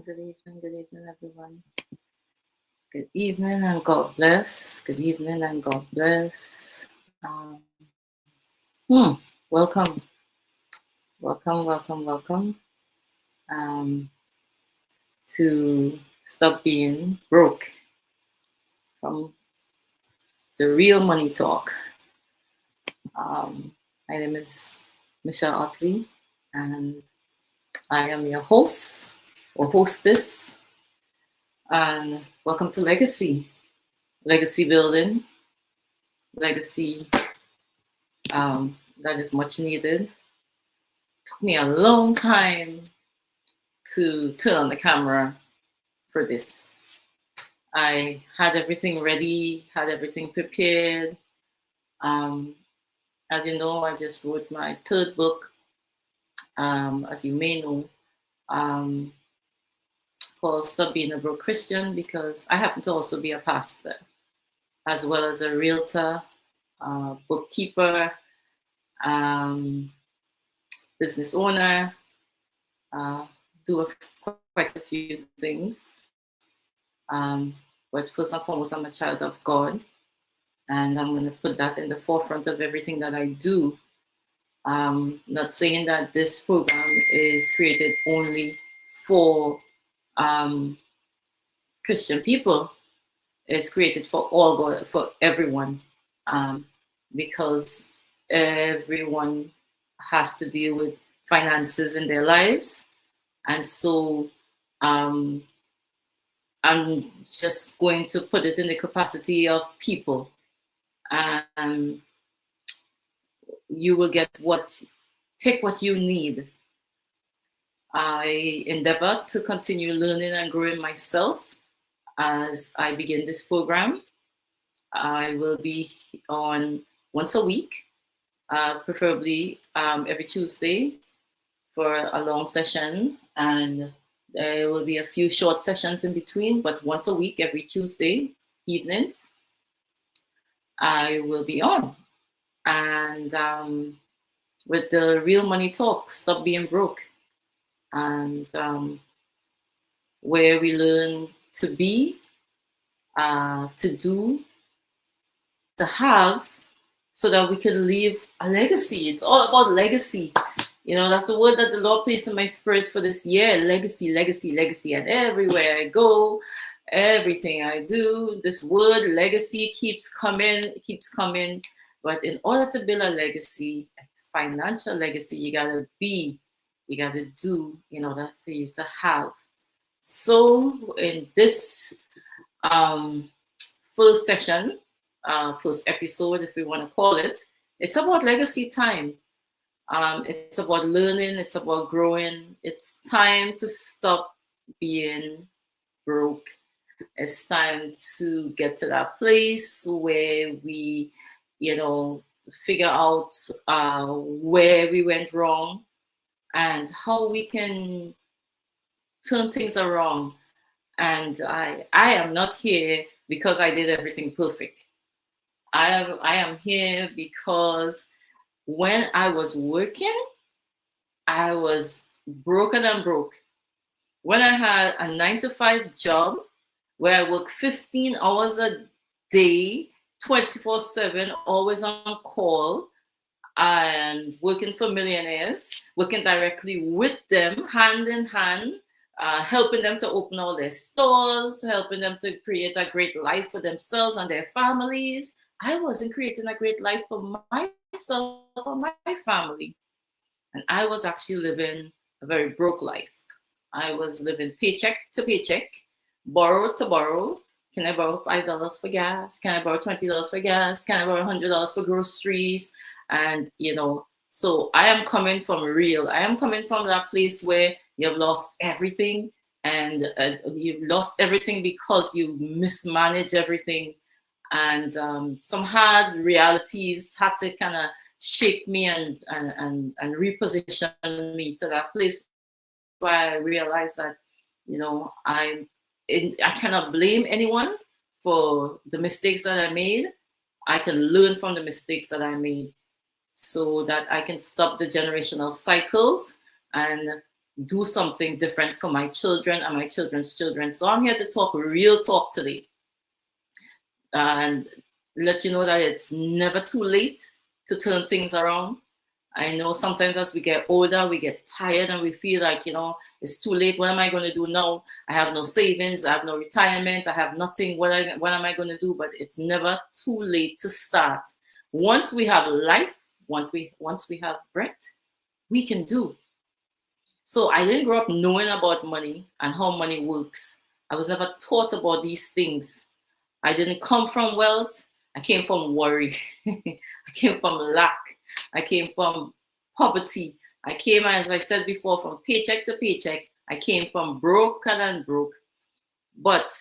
good evening, everyone. Good evening and God bless. Good evening and God bless. Welcome, welcome um, to Stop Being Broke from the Real Money Talk. My name is Michelle Otley, and I am your host or hostess. And welcome to Legacy building, legacy that is much needed. Took me a long time to turn on the camera for this. I had everything ready, had everything prepared. As you know, I just wrote my third book, as you may know, called Stop Being a Broke Christian, because I happen to also be a pastor, as well as a realtor, bookkeeper, business owner, do quite a few things. But first and foremost, I'm a child of God, and I'm going to put that in the forefront of everything that I do. Not saying that this program is created only for Christian people. It's created for all God, for everyone, because everyone has to deal with finances in their lives, and so I'm just going to put it in the capacity of people, and you will take what you need. I endeavor to continue learning and growing myself as I begin this program. I will be on once a week, preferably every Tuesday for a long session, and there will be a few short sessions in between, but once a week, every Tuesday evenings, I will be on. And with the Real Money Talk, Stop Being Broke, and where we learn to be, to do, to have, so that we can leave a legacy. It's all about legacy. You know, that's the word that the Lord placed in my spirit for this year: legacy, legacy, legacy. And everywhere I go, everything I do, this word legacy keeps coming. But in order to build a legacy, a financial legacy, you gotta do in order for you to have. So in this first session, first episode, if we want to call it, it's about legacy time. It's about learning, it's about growing. It's time to stop being broke. It's time to get to that place where we, figure out where we went wrong and how we can turn things around. And I am not here because I did everything perfect. I am here because when I was working, I was broken and broke. When I had a 9-to-5 job where I worked 15 hours a day, 24/7, always on call, and working for millionaires, working directly with them, hand in hand, helping them to open all their stores, helping them to create a great life for themselves and their families. I wasn't creating a great life for myself or my family. And I was actually living a very broke life. I was living paycheck to paycheck, borrow to borrow. Can I borrow $5 for gas? Can I borrow $20 for gas? Can I borrow $100 for groceries? And, so I am coming from real. I am coming from that place where you've lost everything, and you've lost everything because you mismanage everything. And some hard realities had to kind of shake me and reposition me to that place where I realized that, I cannot blame anyone for the mistakes that I made. I can learn from the mistakes that I made so that I can stop the generational cycles and do something different for my children and my children's children. So I'm here to talk real talk today and let you know that it's never too late to turn things around. I know sometimes as we get older, we get tired and we feel like, it's too late. What am I going to do now? I have no savings. I have no retirement. I have nothing. What am I going to do? But it's never too late to start. Once we have life, once we have breath, we can do. So I didn't grow up knowing about money and how money works. I was never taught about these things. I didn't come from wealth. I came from worry. I came from lack. I came from poverty. I came, as I said before, from paycheck to paycheck. I came from broke and broke. But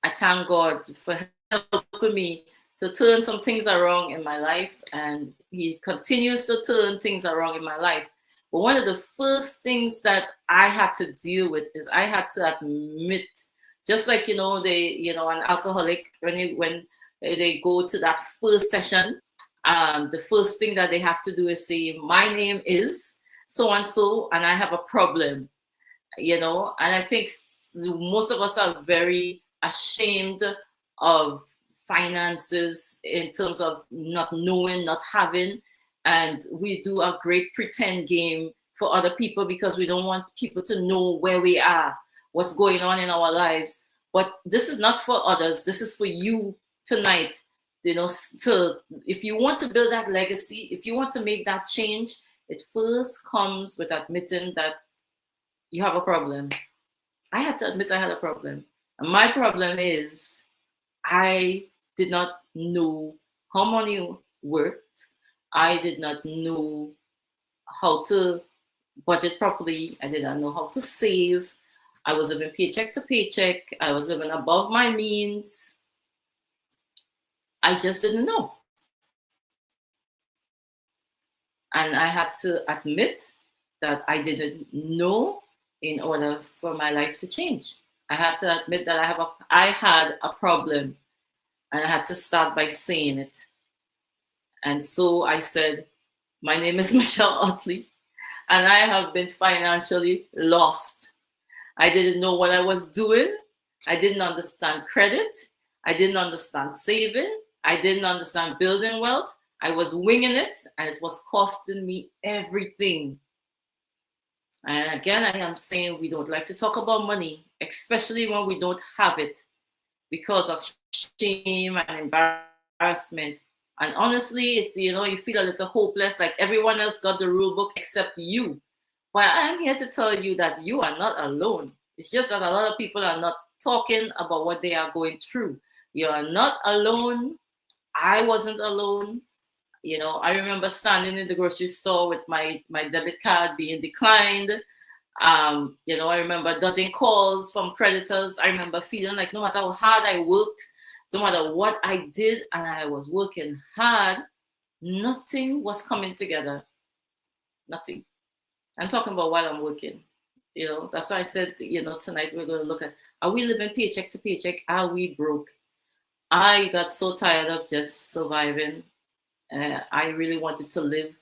I thank God for helping me to turn some things around in my life. And He continues to turn things around in my life. But one of the first things that I had to deal with is I had to admit, just like, an alcoholic, when they go to that first session, the first thing that they have to do is say, my name is so-and-so, and I have a problem, and I think most of us are very ashamed of finances in terms of not knowing, not having, and we do a great pretend game for other people because we don't want people to know where we are, what's going on in our lives. But this is not for others. This is for you tonight. If you want to build that legacy, if you want to make that change, it first comes with admitting that you have a problem. I had to admit I had a problem. And my problem is I did not know how money worked. I did not know how to budget properly. I did not know how to save. I was living paycheck to paycheck. I was living above my means. I just didn't know. And I had to admit that I didn't know in order for my life to change. I had to admit that I had a problem, and I had to start by saying it. And so I said, my name is Michelle Utley, and I have been financially lost. I didn't know what I was doing. I didn't understand credit. I didn't understand saving. I didn't understand building wealth. I was winging it, and it was costing me everything. And again, I am saying we don't like to talk about money, especially when we don't have it, because of shame and embarrassment. And honestly, you feel a little hopeless, like everyone else got the rule book except you. But I'm here to tell you that you are not alone. It's just that a lot of people are not talking about what they are going through. You are not alone. I wasn't alone. I remember standing in the grocery store with my debit card being declined. I remember dodging calls from creditors. I remember feeling like no matter how hard I worked, no matter what I did, and I was working hard, nothing was coming together. Nothing. I'm talking about while I'm working. That's why I said, tonight we're going to look at, are we living paycheck to paycheck? Are we broke? I got so tired of just surviving. I really wanted to live.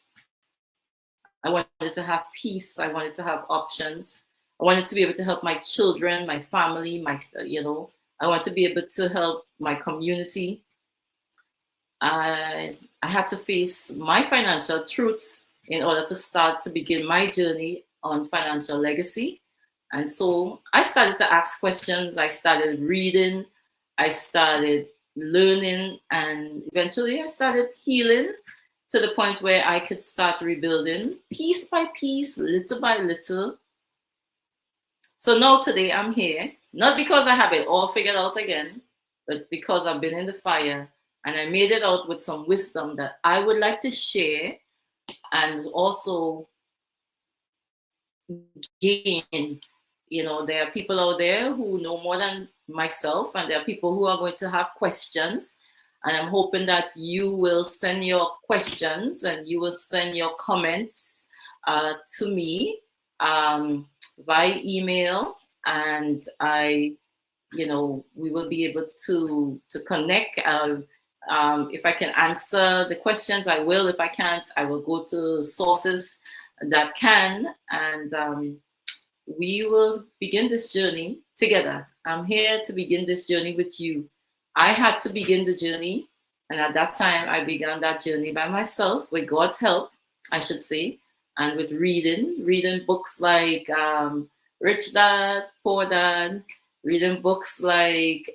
I wanted to have peace. I wanted to have options. I wanted to be able to help my children, my family, I want to be able to help my community. I had to face my financial truths in order to start to begin my journey on financial legacy. And so I started to ask questions. I started reading. I started learning, and eventually I started healing to the point where I could start rebuilding piece by piece, little by little. So now today I'm here, not because I have it all figured out again, but because I've been in the fire and I made it out with some wisdom that I would like to share and also gain. There are people out there who know more than myself, and there are people who are going to have questions. And I'm hoping that you will send your questions and you will send your comments to me via email, and we will be able to connect. If I can answer the questions, I will. If I can't, I will go to sources that can, and we will begin this journey together. I'm here to begin this journey with you. I had to begin the journey, and at that time, I began that journey by myself with God's help, I should say, and with reading books like Rich Dad, Poor Dad, reading books like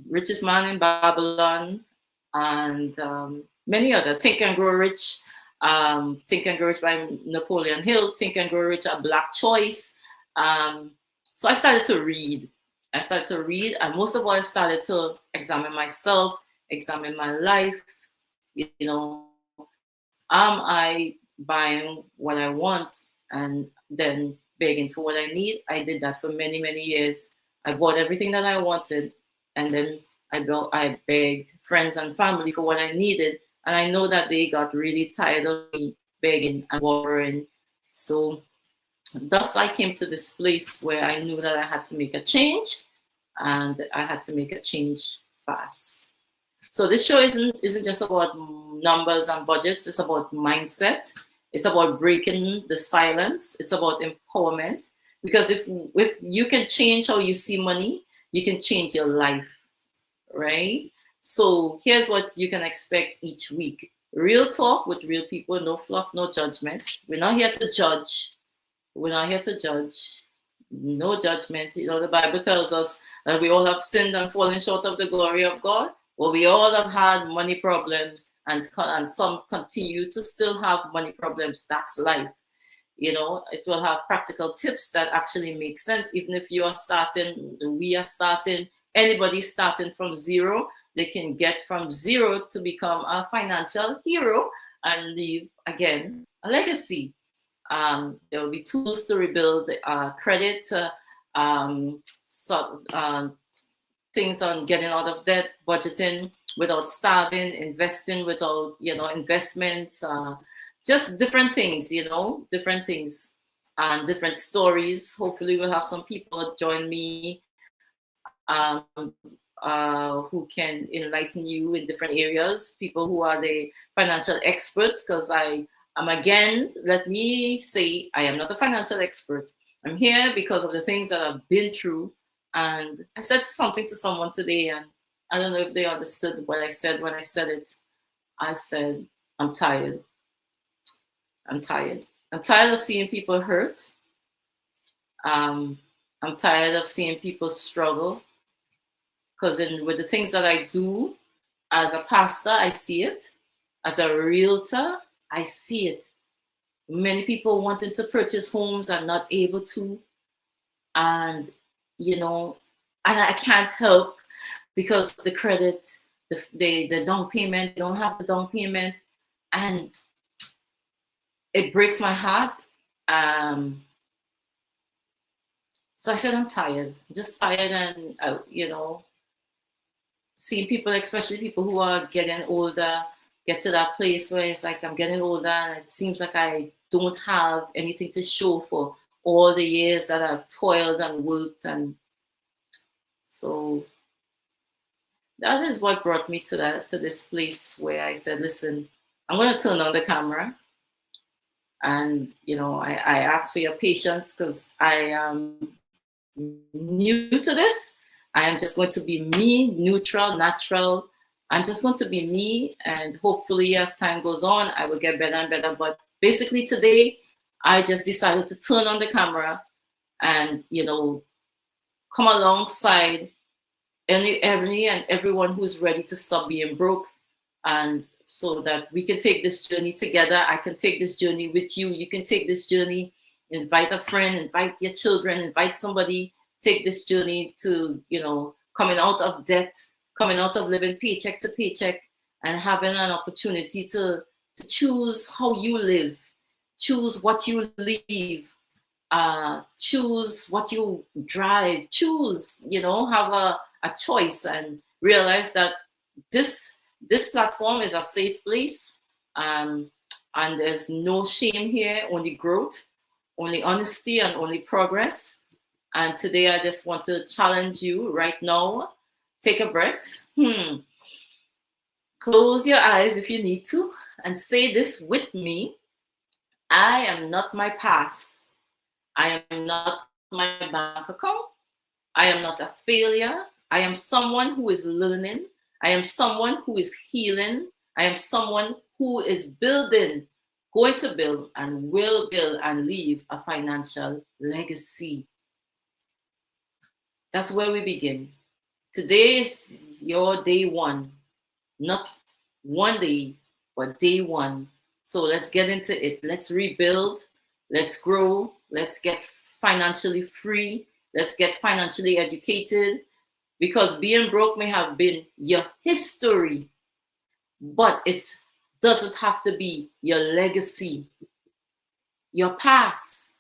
Richest Man in Babylon, and many other. Think and Grow Rich, Think and Grow Rich by Napoleon Hill, Think and Grow Rich, A Black Choice. So I started to read. And most of all, I started to examine myself, examine my life. You know, am I buying what I want and then begging for what I need? I did that for many, many years. I bought everything that I wanted, and then I begged friends and family for what I needed. And I know that they got really tired of me begging and borrowing. So thus I came to this place where I knew that I had to make a change, and I had to make a change fast. So this show isn't just about numbers and budgets. It's about mindset. It's about breaking the silence. It's about empowerment. Because if you can change how you see money, you can change your life, right? So here's what you can expect each week. Real talk with real people, no fluff, no judgment. We're not here to judge. We're not here to judge. No judgment. You know, the Bible tells us that we all have sinned and fallen short of the glory of God. Well, we all have had money problems, and some continue to still have money problems. That's life. You know, it will have practical tips that actually make sense. Even if you are starting, we are starting, anybody starting from zero, they can get from zero to become a financial hero and leave, again, a legacy. There will be tools to rebuild credit, things on getting out of debt, budgeting without starving, investing without, investments, just different things, different things and different stories. Hopefully we'll have some people join me who can enlighten you in different areas, people who are the financial experts, because again, let me say, I am not a financial expert. I'm here because of the things that I've been through. And I said something to someone today, and I don't know if they understood what I said when I said it. I said, I'm tired. I'm tired. I'm tired of seeing people hurt. I'm tired of seeing people struggle. Because with the things that I do as a pastor, I see it. As a realtor, I see it. Many people wanting to purchase homes are not able to. And, and I can't help because the credit, the down payment, they don't have the down payment. And it breaks my heart. So I said, I'm tired. I'm just tired, and, seeing people, especially people who are getting older, get to that place where it's like I'm getting older and it seems like I don't have anything to show for all the years that I've toiled and worked. And so that is what brought me to this place where I said, listen, I'm going to turn on the camera. And, I ask for your patience because I am new to this. I am just going to be me, neutral, natural. I'm just going to be me. And hopefully as time goes on, I will get better and better. But basically today, I just decided to turn on the camera and, come alongside any and everyone who's ready to stop being broke, and so that we can take this journey together. I can take this journey with you. You can take this journey. Invite a friend, invite your children, invite somebody. Take this journey to, coming out of debt, coming out of living paycheck to paycheck, and having an opportunity to choose how you live, choose what you leave, choose what you drive, choose, have a choice, and realize that this platform is a safe place, and there's no shame here, only growth, only honesty, and only progress. And today I just want to challenge you right now. Take a breath. Close your eyes if you need to, and say this with me. I am not my past. I am not my bank account. I am not a failure. I am someone who is learning. I am someone who is healing. I am someone who is building, going to build, and will build and leave a financial legacy. That's where we begin. Today is your day one, not one day, but day one. So let's get into it. Let's rebuild. Let's grow. Let's get financially free. Let's get financially educated, because being broke may have been your history, but it doesn't have to be your legacy, your past,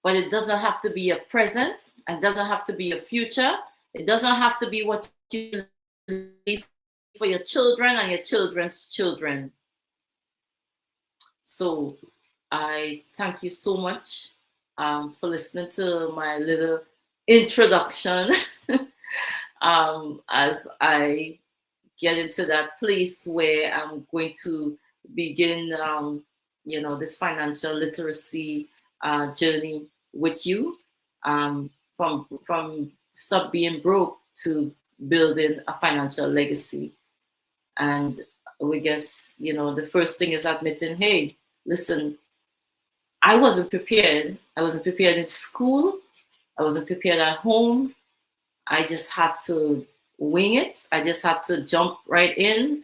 but it doesn't have to be your present, and doesn't have to be your future. It doesn't have to be what you leave for your children and your children's children. So I thank you so much for listening to my little introduction as I get into that place where I'm going to begin, this financial literacy journey with you, from stop being broke to building a financial legacy. And we guess, the first thing is admitting, hey, listen, I wasn't prepared. I wasn't prepared in school. I wasn't prepared at home. I just had to wing it. I just had to jump right in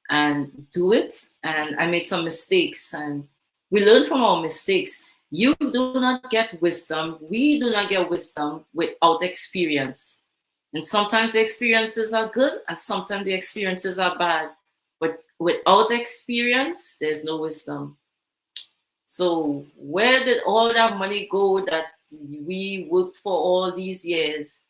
and do it. And I made some mistakes, and we learn from our mistakes. You do not get wisdom. We do not get wisdom without experience. And sometimes the experiences are good, and sometimes the experiences are bad. But without experience, there's no wisdom. So where did all that money go that we worked for all these years?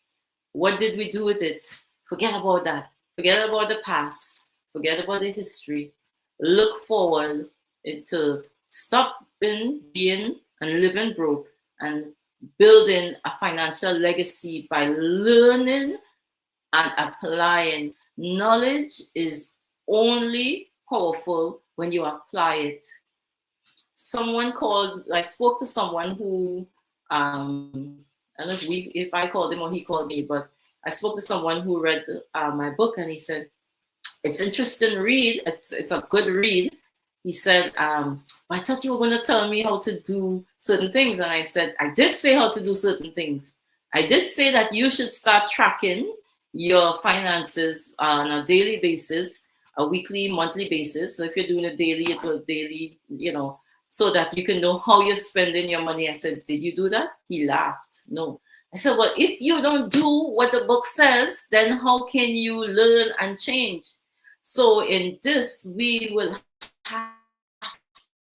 What did we do with it? Forget about that. Forget about the past. Forget about the history. Look forward into stopping being and living broke, and building a financial legacy by learning and applying. Knowledge is only powerful when you apply it. I spoke to someone who, I don't know if I called him or he called me, but I spoke to someone who read my book, and he said, it's interesting read. It's a good read. He said, I thought you were going to tell me how to do certain things. And I said, I did say how to do certain things. I did say that you should start tracking your finances on a daily basis, a weekly, monthly basis. So if you're doing it daily, it will daily, so that you can know how you're spending your money. I said, did you do that? He laughed. No. I said, well, if you don't do what the book says, then how can you learn and change? So in this, we will have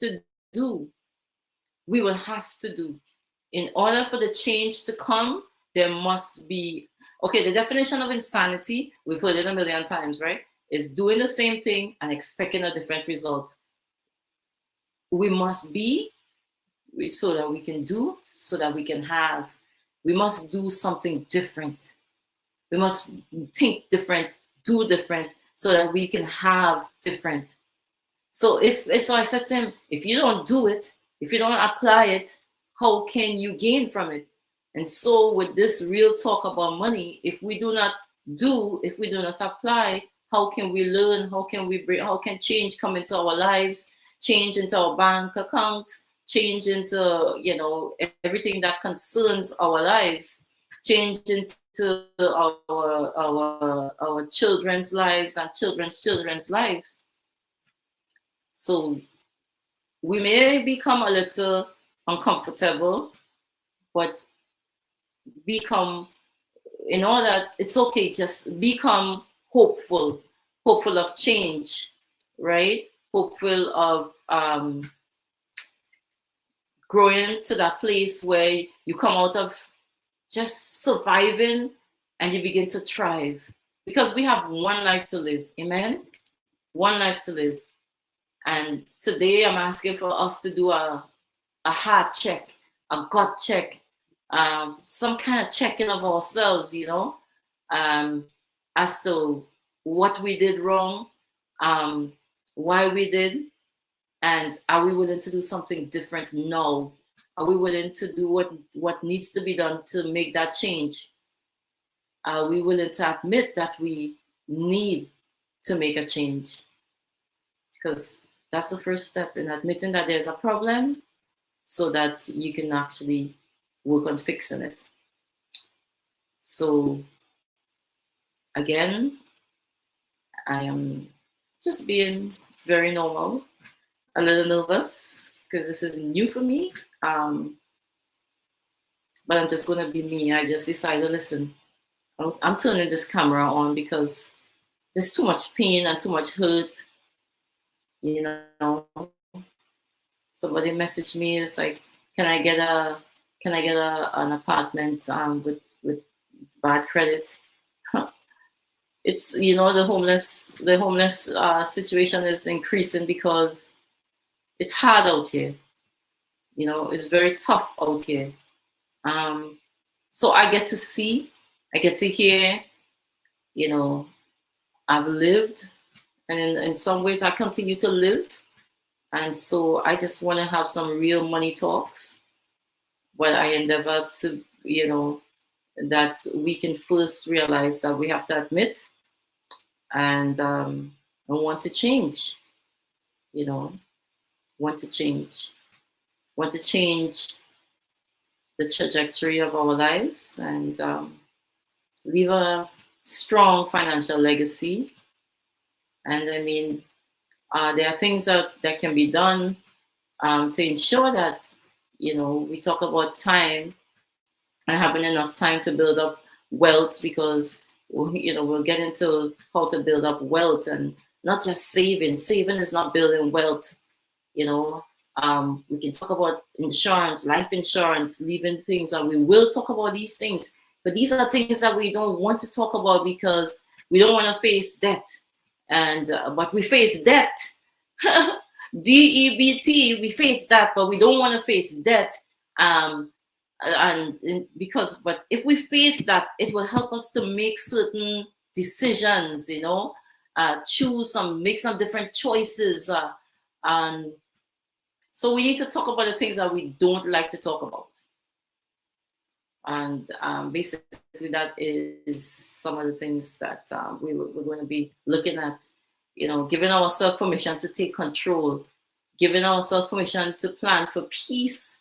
to do. We will have to do. In order for the change to come, there must be, okay, the definition of insanity, we've heard it a million times, right? Is doing the same thing and expecting a different result. We must be so that we can do, so that we can have. We must do something different. We must think different, do different, so that we can have different. So I said to him, if you don't do it, if you don't apply it, how can you gain from it? And so with this real talk about money, if we do not do, if we do not apply, how can we learn? How can change come into our lives, change into our bank account, change into, everything that concerns our lives, change into our children's lives and children's lives. So we may become a little uncomfortable, but in order, it's okay, just become hopeful of change, right? Hopeful of growing to that place where you come out of just surviving and you begin to thrive. Because we have one life to live, amen? One life to live. And today I'm asking for us to do a heart check, a gut check, some kind of checking of ourselves, as to what we did wrong, why we did, And are we willing to do something different now? Are we willing to do what needs to be done to make that change? Are we willing to admit that we need to make a change? Because that's the first step in admitting that there's a problem so that you can actually work on fixing it. So again, I am just being very normal, a little nervous because this is new for me. But I'm just going to be me. I just decided, listen, I'm turning this camera on because there's too much pain and too much hurt. You know, somebody messaged me. It's like, can I get an apartment with bad credit? It's the homeless situation is increasing because it's hard out here. It's very tough out here. So I get to see, I get to hear. I've lived, and in some ways I continue to live. And so I just want to have some real money talks, but I endeavor to, that we can first realize that we have to admit and want to change, want to change the trajectory of our lives and leave a strong financial legacy. And I mean, there are things that can be done to ensure that, we talk about time and having enough time to build up wealth, because, we'll get into how to build up wealth and not just saving. Saving is not building wealth. We can talk about insurance, life insurance, leaving things, and we will talk about these things. But these are things that we don't want to talk about because we don't want to face debt. And but we face debt. DEBT, we face that, but we don't want to face debt. But if we face that, it will help us to make certain decisions, make some different choices. And so we need to talk about the things that we don't like to talk about. And basically that is some of the things that we're going to be looking at, giving ourselves permission to take control, giving ourselves permission to plan for peace,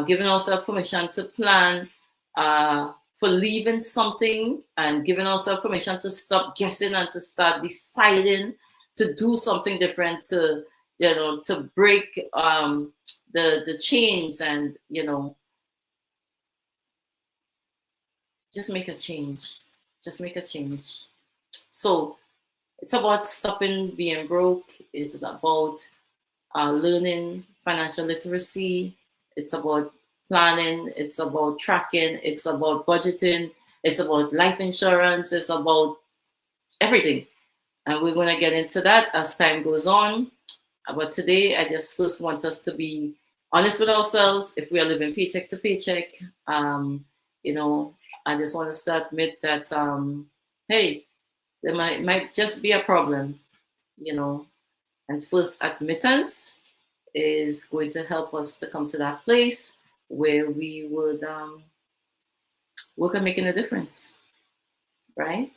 giving ourselves permission to plan for leaving something, and giving ourselves permission to stop guessing and to start deciding to do something different, to break the chains and, just make a change. Just make a change. So it's about stopping being broke. It's about learning financial literacy. It's about planning. It's about tracking. It's about budgeting. It's about life insurance. It's about everything. And we're going to get into that as time goes on. But today, I just first want us to be honest with ourselves. If we are living paycheck to paycheck, I just want us to admit that, hey, there might just be a problem, and first admittance is going to help us to come to that place where we would work on making a difference, right?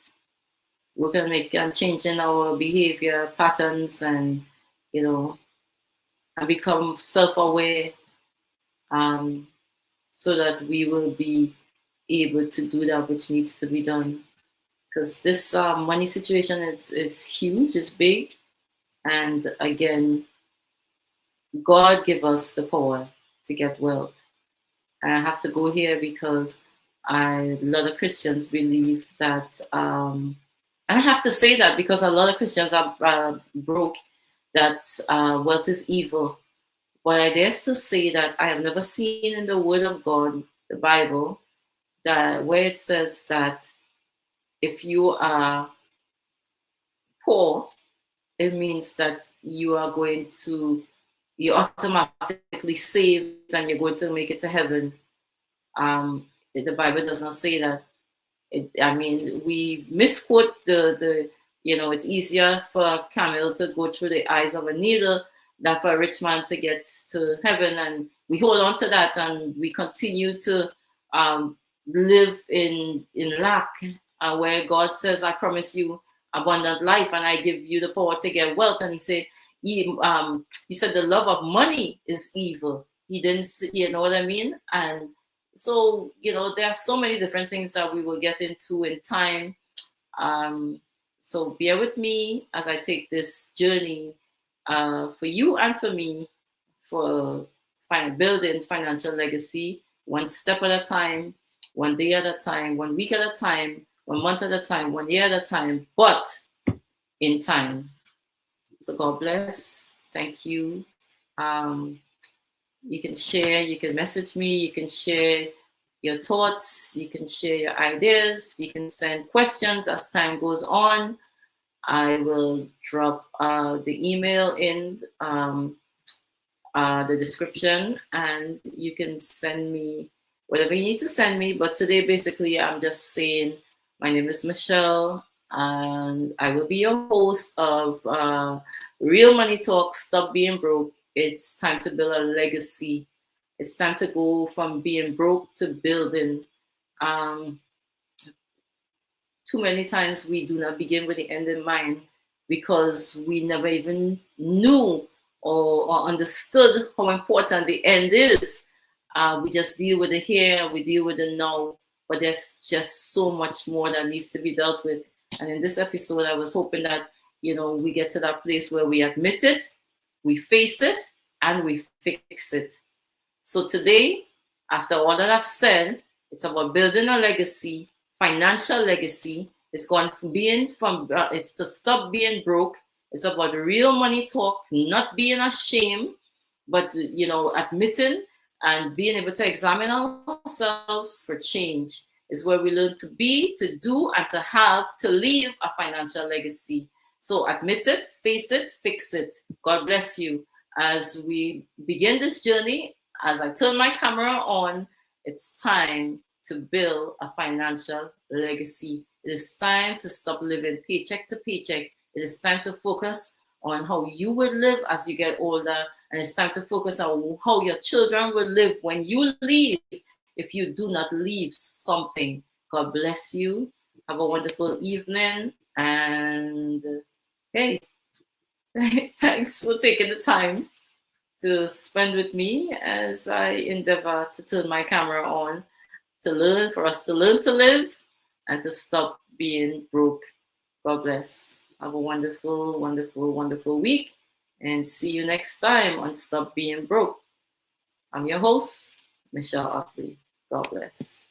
Work on changing our behavior patterns and, and become self-aware, so that we will be able to do that which needs to be done. Because this money situation, it's huge, it's big, and again, God give us the power to get wealth. And I have to go here because a lot of Christians believe that, and I have to say that because a lot of Christians are broke, that wealth is evil. But I dare to say that I have never seen in the Word of God, the Bible, that where it says that if you are poor, it means that you are automatically saved and you're going to make it to heaven. The Bible does not say that. We misquote the it's easier for a camel to go through the eyes of a needle that for a rich man to get to heaven, and we hold on to that, and we continue to live in lack, where God says, I promise you abundant life, and I give you the power to get wealth. And he said the love of money is evil. He didn't, you know what I mean? And so, there are so many different things that we will get into in time. So bear with me as I take this journey for you and for me, for building financial legacy, one step at a time, one day at a time, 1 week at a time, 1 month at a time, 1 year at a time, but in time. So God bless. Thank you. You can share, you can message me, you can share your thoughts, you can share your ideas, you can send questions as time goes on. I will drop the email in the description, and you can send me whatever you need to send me. But today, basically, I'm just saying my name is Michelle, and I will be your host of Real Money Talk, Stop Being Broke. It's time to build a legacy. It's time to go from being broke to building. Too many times we do not begin with the end in mind because we never even knew or understood how important the end is. We just deal with the here, we deal with the now, but there's just so much more that needs to be dealt with. And in this episode, I was hoping that, we get to that place where we admit it, we face it, and we fix it. So today, after all that I've said, it's about building a legacy, financial legacy. It's it's to stop being broke. It's about real money talk, not being ashamed, but admitting and being able to examine ourselves for change. Is where we learn to be, to do, and to have, to leave a financial legacy. So admit it, face it, fix it. God bless you. As we begin this journey, as I turn my camera on, it's time to build a financial legacy. It is time to stop living paycheck to paycheck. It is time to focus on how you will live as you get older. And it's time to focus on how your children will live when you leave, if you do not leave something. God bless you. Have a wonderful evening. And hey, thanks for taking the time to spend with me as I endeavor to turn my camera on, for us to learn to live and to stop being broke. God bless. Have a wonderful, wonderful, wonderful week, and see you next time on Stop Being Broke. I'm your host, Michelle Oakley. God bless.